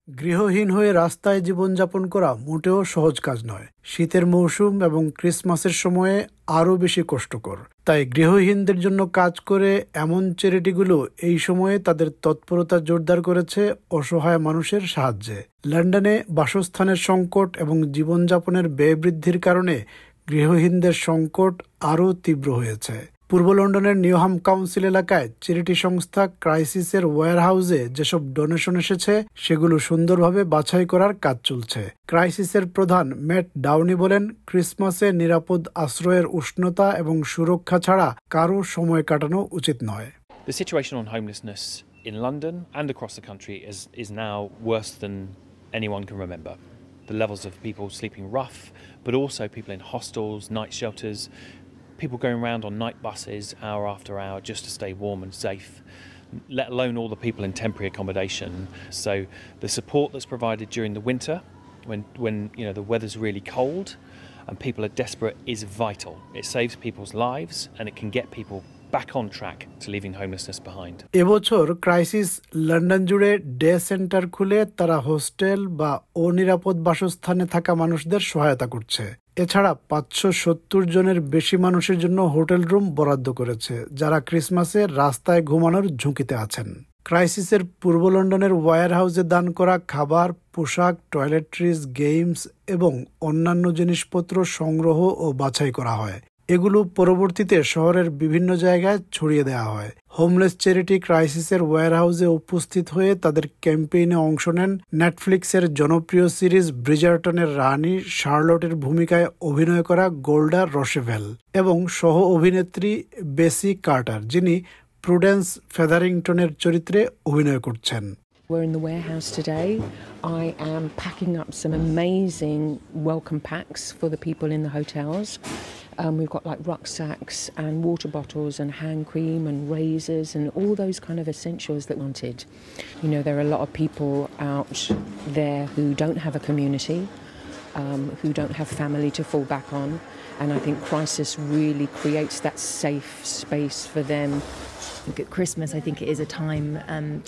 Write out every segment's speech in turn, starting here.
গৃহহীন হয়ে রাস্তায় জীবনযাপন করা মোটেও সহজ কাজ নয়। শীতের মৌসুম এবং ক্রিসমাসের সময়ে আরও বেশি কষ্টকর। তাই গৃহহীনদের জন্য কাজ করে এমন চ্যারিটিগুলো এই সময়ে তাদের তৎপরতা জোরদার করেছে অসহায় মানুষের সাহায্যে। লন্ডনে বাসস্থানের সংকট এবং জীবনযাপনের ব্যয় বৃদ্ধির কারণে গৃহহীনদের সংকট আরও তীব্র হয়েছে। পূর্ব লন্ডনের নিউহাম কাউন্সিল এলাকায় চ্যারিটি সংস্থা ক্রাইসিসের ওয়্যারহাউসে যেসব ডোনেশন এসেছে সেগুলো সুন্দরভাবে বাছাই করার কাজ চলছে। ক্রাইসিসের প্রধান ম্যাট ডাউনি বলেন, ক্রিসমাসে নিরাপদ আশ্রয়ের উষ্ণতা এবং সুরক্ষা ছাড়া কারো সময় কাটানো উচিত নয়। The situation on homelessness in London and across the country is now worse than anyone can remember. The levels of people sleeping rough, but also people in hostels, night shelters, people going around on night buses hour after hour just to stay warm and safe, let alone all the people in temporary accommodation. So the support that's provided during the winter when the weather's really cold and people are desperate is vital. It saves people's lives and it can get people back on track to leaving homelessness behind. এবছর crisis London জুড়ে day centre খুলে তারা hostel বা অনিরাপদ বাসস্থানে থাকা মানুষদের সহায়তা করছে। এছাড়া 570 জনের বেশি মানুষের জন্য হোটেল রুম বরাদ্দ করেছে, যারা ক্রিসমাসে রাস্তায় ঘুমানোর ঝুঁকিতে আছেন। ক্রাইসিসের পূর্ব লন্ডনের ওয়্যারহাউসে দান করা খাবার, পোশাক, টয়লেট্রিজ, গেমস এবং অন্যান্য জিনিসপত্র সংগ্রহ ও বাছাই করা হয়। এগুলো পরবর্তীতে শহরের বিভিন্ন জায়গায় ছড়িয়ে দেওয়া হয়। হোমলেস চ্যারিটি ক্রাইসিসের ওয়্যারহাউসে উপস্থিত হয়ে তাদের ক্যাম্পেইনে অংশ নেন নেটফ্লিক্সের জনপ্রিয় সিরিজ ব্রিজারটনের রানী শার্লটের ভূমিকায় অভিনয় করা গোল্ডা রসেভেল এবং সহ অভিনেত্রী বেসি কার্টার, যিনি প্রুডেন্স ফেদারিংটনের চরিত্রে অভিনয় করছেন। We're in the warehouse today. I am packing up some amazing welcome packs for the people in the hotels. We've got like rucksacks and water bottles and hand cream and razors and all those kind of essentials that wanted. You know, there are a lot of people out there who don't have a community, who don't have family to fall back on. And I think Crisis really creates that safe space for them. Look, at Christmas, I think it is a time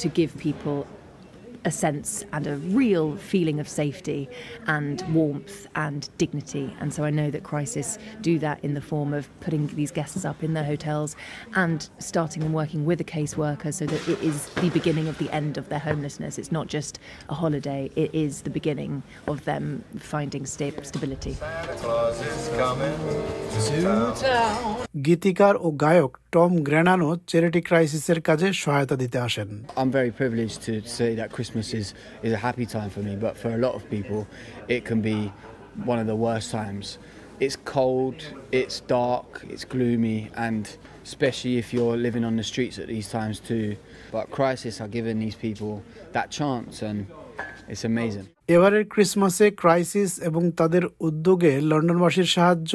to give people a sense and a real feeling of safety and warmth and dignity. And so I know that Crisis do that in the form of putting these guests up in their hotels and starting and working with a caseworker so that it is the beginning of the end of their homelessness. It's not just a holiday, it is the beginning of them finding stability. গীতিকার ও গায়ক Tom গ্রেনানো charity ক্রাইসিসের কাজে সহায়তা দিতে আসেন। I'm very privileged to say that Christmas is a happy time for me, but for a lot of people it can be one of the worst times. It's cold, it's dark, it's gloomy, and especially if you're living on the streets at these times too. But Crisis are giving these people that chance and it's amazing. এবারের ক্রিসমাসে crisis এবং তাদের উদ্যোগে লন্ডনবাসীর সাহায্য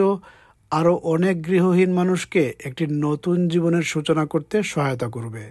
আরও অনেক গৃহহীন মানুষকে একটি নতুন জীবনের সূচনা করতে সহায়তা করবে।